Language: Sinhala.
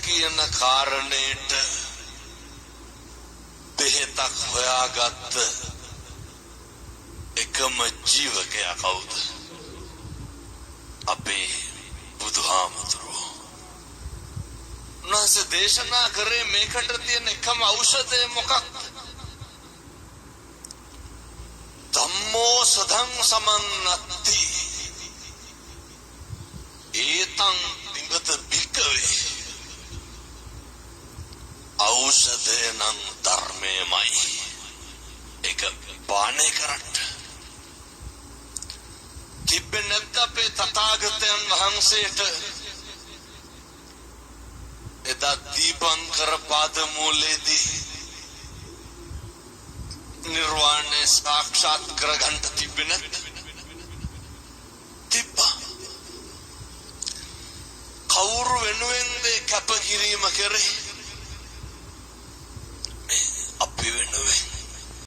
කියන කාරණේට බෙහෙතක් හොයාගත්ත එකම ජීවකයා කවුද? අපේ බුදුහාමුදුරුවෝ. උන්වහන්සේ දේශනා කරේ මේකට තියෙන එකම ඖෂධය මොකක්ද? ධම්මෝ සදං සමන්නත්ති ඒතං පිංගත භික්ඛවේ. ඖෂධය නම් ධර්මයමයි. ඒක පානය කරන්න තිබ්බේ නැත්නම් අපේ තථාගතයන් වහන්සේට එදා දීපංකර පාදමූලයේදී නිර්වාණය සාක්ෂාත් කරගන්න තිබ්බේ නැද්ද? තිබ්බා. කවුරු වෙනුවෙන්ද කැපකිරීම කරේ?